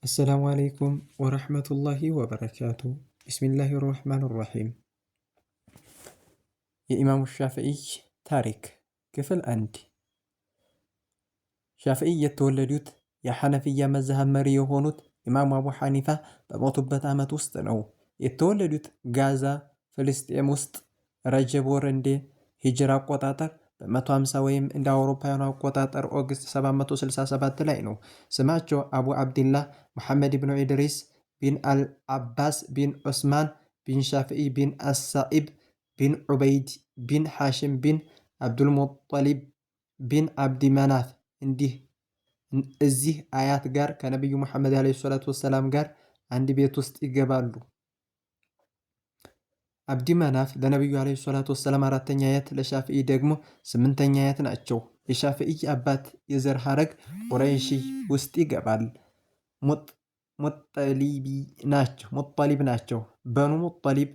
السلام عليكم ورحمة الله وبركاته. بسم الله الرحمن الرحيم. የኢማሙ ሻፊዒ ታሪክ ክፍል 1። ሻፊዒ የተወለዱት የሐነፊያ መዝሀብ መሪ የሆኑት ኢማሙ አቡ ሐኒፋ በሞቱበት ዓመት ውስጥ ነው። የተወለዱት ጋዛ ፍልስጤም ውስጥ ረጀብ ወር እንደ ሂጅራ አቆጣጠር በ150 ወይም እንደ አውሮፓውያኑ አቆጣጠር ኦገስት 767 ላይ ነው። ስማቸው አቡ አብድላህ ሙሐመድ ብን ኢድሪስ ቢን አልዓባስ ቢን ዑስማን ቢን ሻፊዒ ቢን አሳኢብ ቢን ዑበይድ ቢን ሐሽም ቢን አብዱልሙጠሊብ ቢን አብዲ መናፍ እዚህ አያት ጋር ከነቢዩ ሙሐመድ ዓለይሂ ሰላቱ ወሰላም ጋር አንድ ቤት ውስጥ ይገባሉ። አብዲ መናፍ ለነቢዩ ዓለይሂ ሰላቱ ወሰላም አራተኛ አያት፣ ለሻፊዒ ደግሞ ስምንተኛ አያት ናቸው። የሻፊዒ አባት የዘር ሐረግ ቁረይሺ ውስጥ ይገባል። ሙጠሊብ ናቸው። በኑ ሙጠሊብ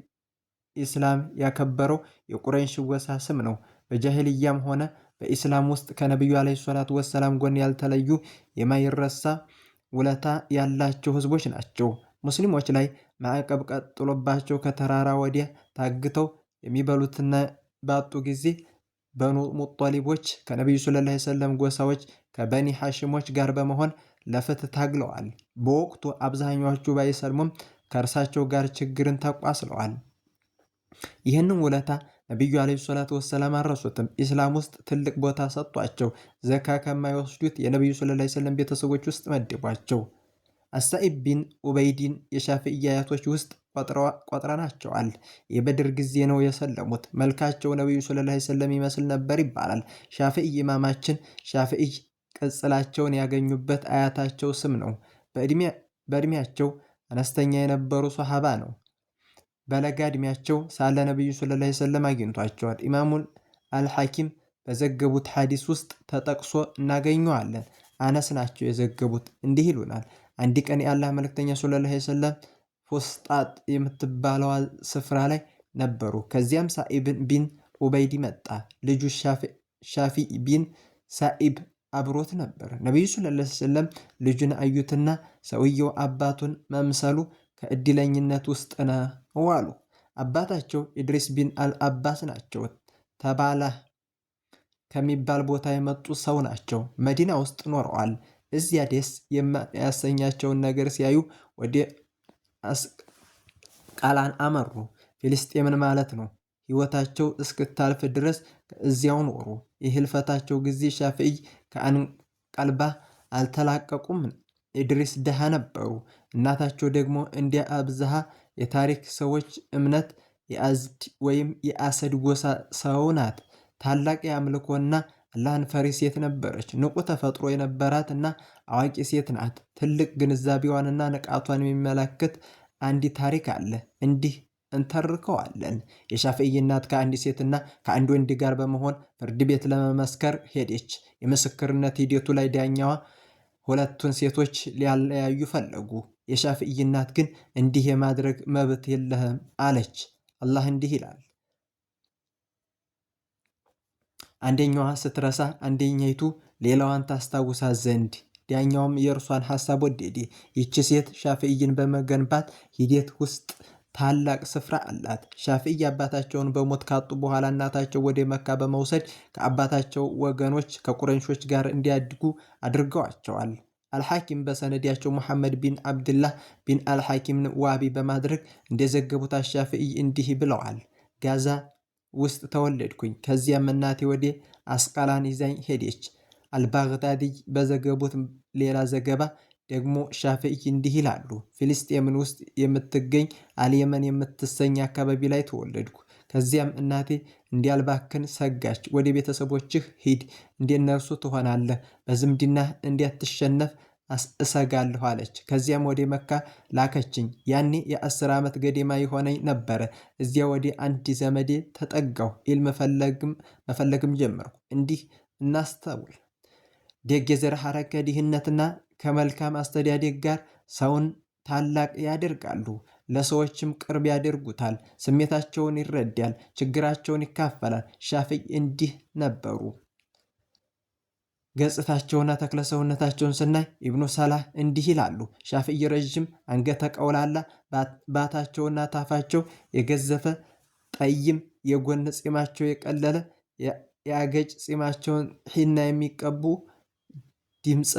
ኢስላም ያከበረው የቁረይሽ ወሳ ስም ነው። በጃሂልያም ሆነ በኢስላም ውስጥ ከነቢዩ ዓለይሂ ሰላቱ ወሰላም ጎን ያልተለዩ የማይረሳ ውለታ ያላቸው ህዝቦች ናቸው። ሙስሊሞች ላይ ማዕቀብ ቀጥሎባቸው ከተራራ ወዲያ ታግተው የሚበሉትና ባጡ ጊዜ በኑ ሙጠሊቦች ከነቢዩ ሰለላሁ ዐለይሂ ወሰለም ጎሳዎች ከበኒ ሐሽሞች ጋር በመሆን ለፍትህ ታግለዋል። በወቅቱ አብዛኛዎቹ ባይሰልሙም ከእርሳቸው ጋር ችግርን ተቋስለዋል። ይህንን ውለታ ነቢዩ ዓለይሂ ሰላቱ ወሰላም አልረሱትም። ኢስላም ውስጥ ትልቅ ቦታ ሰጧቸው። ዘካ ከማይወስዱት የነቢዩ ሰለላሁ ዐለይሂ ወሰለም ቤተሰቦች ውስጥ መድቧቸው። አሳኢብ ቢን ኡበይድን የሻፊዒ አያቶች ውስጥ ቆጥረናቸዋል። የበድር ጊዜ ነው የሰለሙት። መልካቸው ነቢዩ ሰለላሁ ዐለይሂ ወሰለም ይመስል ነበር ይባላል። ሻፊዒ ኢማማችን ሻፊዒ ቅጽላቸውን ያገኙበት አያታቸው ስም ነው። በዕድሜያቸው አነስተኛ የነበሩ ሶሐባ ነው። በለጋ ዕድሜያቸው ሳለ ነቢዩ ሰለላሁ ዐለይሂ ወሰለም አግኝቷቸዋል። ኢማሙል አልሐኪም በዘገቡት ሐዲስ ውስጥ ተጠቅሶ እናገኘዋለን። አነስ ናቸው የዘገቡት። እንዲህ ይሉናል። አንድ ቀን የአላህ መልእክተኛ ሰለላሁ ዐለይሂ ወሰለም ፉስጣጥ የምትባለዋ ስፍራ ላይ ነበሩ። ከዚያም ሳኢብ ቢን ኡበይድ መጣ። ልጁ ሻፊዕ ቢን ሳኢብ አብሮት ነበር። ነቢዩ ሰለላሁ ዐለይሂ ወሰለም ልጁን አዩትና ሰውየው አባቱን መምሰሉ ከእድለኝነት ውስጥ ነው አሉ። አባታቸው ኢድሪስ ቢን አልዓባስ ናቸው። ተባላህ ከሚባል ቦታ የመጡ ሰው ናቸው። መዲና ውስጥ ኖረዋል። እዚያ ደስ ያሰኛቸውን ነገር ሲያዩ ወደ አስቃላን አመሩ። ፊልስጤምን ማለት ነው። ሕይወታቸው እስክታልፍ ድረስ እዚያው ኖሩ። የህልፈታቸው ጊዜ ሻፊዒ ከአንቀልባ አልተላቀቁም። ኢድሪስ ድሃ ነበሩ። እናታቸው ደግሞ እንደ አብዛሃ የታሪክ ሰዎች እምነት የአዝድ ወይም የአሰድ ጎሳ ሰው ናት። ታላቅ የአምልኮና አላህን ፈሪ ሴት ነበረች። ንቁ ተፈጥሮ የነበራት እና አዋቂ ሴት ናት። ትልቅ ግንዛቤዋንና ንቃቷን የሚመለከት አንድ ታሪክ አለ። እንዲህ እንተርከዋለን። የሻፊዒ እናት ከአንድ ሴትና ከአንድ ወንድ ጋር በመሆን ፍርድ ቤት ለመመስከር ሄደች። የምስክርነት ሂደቱ ላይ ዳኛዋ ሁለቱን ሴቶች ሊያለያዩ ፈለጉ። የሻፊዒ እናት ግን እንዲህ የማድረግ መብት የለህም አለች። አላህ እንዲህ ይላል፣ አንደኛዋ ስትረሳ አንደኛይቱ ሌላዋን ታስታውሳት ዘንድ። ዳኛውም የእርሷን ሐሳብ ወደደ። ይቺ ሴት ሻፊዒን በመገንባት ሂደት ውስጥ ታላቅ ስፍራ አላት። ሻፊዒ አባታቸውን በሞት ካጡ በኋላ እናታቸው ወደ መካ በመውሰድ ከአባታቸው ወገኖች ከቁረይሾች ጋር እንዲያድጉ አድርገዋቸዋል። አልሐኪም በሰነዳቸው ሙሐመድ ቢን አብድላህ ቢን አልሐኪምን ዋቢ በማድረግ እንደዘገቡት ሻፊዒ እንዲህ ብለዋል። ጋዛ ውስጥ ተወለድኩኝ። ከዚያም እናቴ ወደ አስቃላን ይዛኝ ሄደች። አልባግዳዲ በዘገቡት ሌላ ዘገባ ደግሞ ሻፊዒ እንዲህ ይላሉ። ፊልስጤምን ውስጥ የምትገኝ አልየመን የምትሰኝ አካባቢ ላይ ተወለድኩ። ከዚያም እናቴ እንዲያልባክን ሰጋች። ወደ ቤተሰቦችህ ሂድ፣ እንደነርሱ ትሆናለህ፣ በዝምድና እንዲያትሸነፍ እሰጋለሁ አለች። ከዚያም ወደ መካ ላከችኝ። ያኔ የ10 ዓመት ገደማ የሆነኝ ነበረ። እዚያ ወደ አንድ ዘመዴ ተጠጋሁ። ኢልም መፈለግም ጀመርኩ። እንዲህ እናስተውል። ደግ የዘር ሐረግ ከድህነትና ከመልካም አስተዳደግ ጋር ሰውን ታላቅ ያደርጋሉ። ለሰዎችም ቅርብ ያደርጉታል። ስሜታቸውን ይረዳል፣ ችግራቸውን ይካፈላል። ሻፊዒ እንዲህ ነበሩ። ገጽታቸውና ተክለሰውነታቸውን ስናይ ኢብኑ ሰላህ እንዲህ ይላሉ። ሻፊዒ ረዥም አንገተ ቀውላላ፣ ባታቸውና ታፋቸው የገዘፈ፣ ጠይም የጎን ጺማቸው የቀለለ፣ የአገጭ ጺማቸውን ሒና የሚቀቡ፣ ድምፀ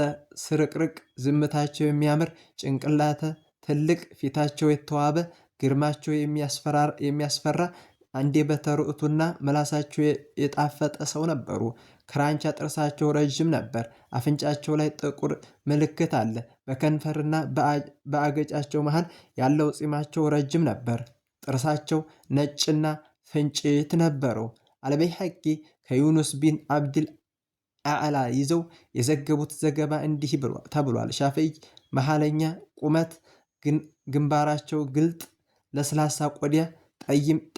ስርቅርቅ፣ ዝምታቸው የሚያምር፣ ጭንቅላተ ትልቅ፣ ፊታቸው የተዋበ፣ ግርማቸው የሚያስፈራ፣ አንደበተ ርቱዕና ምላሳቸው የጣፈጠ ሰው ነበሩ። ክራንቻ ጥርሳቸው ረዥም ነበር። አፍንጫቸው ላይ ጥቁር ምልክት አለ። በከንፈርና በአገጫቸው መሃል ያለው ጺማቸው ረጅም ነበር። ጥርሳቸው ነጭና ፍንጭት ነበረው። አልበይሐቂ ከዩኑስ ቢን አብድል አዕላ ይዘው የዘገቡት ዘገባ እንዲህ ተብሏል። ሻፊዒ መሃለኛ ቁመት፣ ግንባራቸው ግልጥ፣ ለስላሳ ቆዳ፣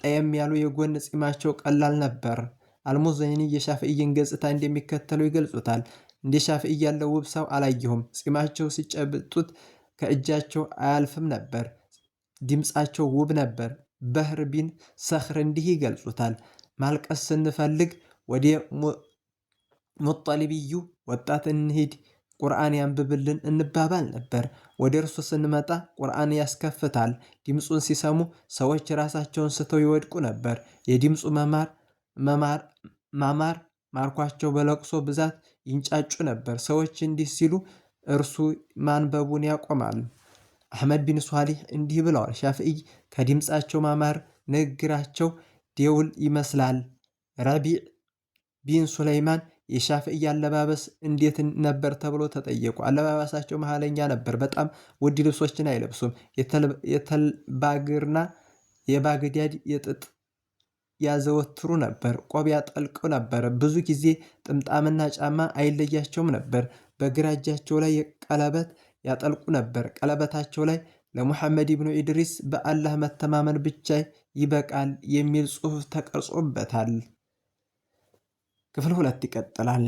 ጠየም ያሉ የጎን ጺማቸው ቀላል ነበር። አልሙዘኒ የሻፊዒን ገጽታ እንደሚከተለው ይገልጹታል። እንደ ሻፊዒ ያለው ውብ ሰው አላየሁም። ጺማቸው ሲጨብጡት ከእጃቸው አያልፍም ነበር። ድምፃቸው ውብ ነበር። በህር ቢን ሰኽር እንዲህ ይገልጹታል። ማልቀስ ስንፈልግ ወደ ሙጠሊብዩ ወጣት እንሂድ፣ ቁርአን ያንብብልን እንባባል ነበር። ወደ እርሱ ስንመጣ ቁርአን ያስከፍታል። ድምፁን ሲሰሙ ሰዎች ራሳቸውን ስተው ይወድቁ ነበር። የድምፁ ማማር ማርኳቸው በለቅሶ ብዛት ይንጫጩ ነበር። ሰዎች እንዲህ ሲሉ እርሱ ማንበቡን ያቆማሉ። አሕመድ ቢን ሷሊህ እንዲህ ብለዋል። ሻፊዒ ከድምፃቸው ማማር ንግግራቸው ደውል ይመስላል። ረቢዕ ቢን ሱለይማን የሻፊዒ አለባበስ እንዴት ነበር ተብሎ ተጠየቁ። አለባበሳቸው መሃለኛ ነበር። በጣም ውድ ልብሶችን አይለብሱም። የተልባግርና የባግዳድ የጥጥ ያዘወትሩ ነበር። ቆብ ያጠልቁ ነበር። ብዙ ጊዜ ጥምጣምና ጫማ አይለያቸውም ነበር። በግራ እጃቸው ላይ ቀለበት ያጠልቁ ነበር። ቀለበታቸው ላይ ለሙሐመድ ብኑ ኢድሪስ በአላህ መተማመን ብቻ ይበቃል የሚል ጽሑፍ ተቀርጾበታል። ክፍል 2 ይቀጥላል።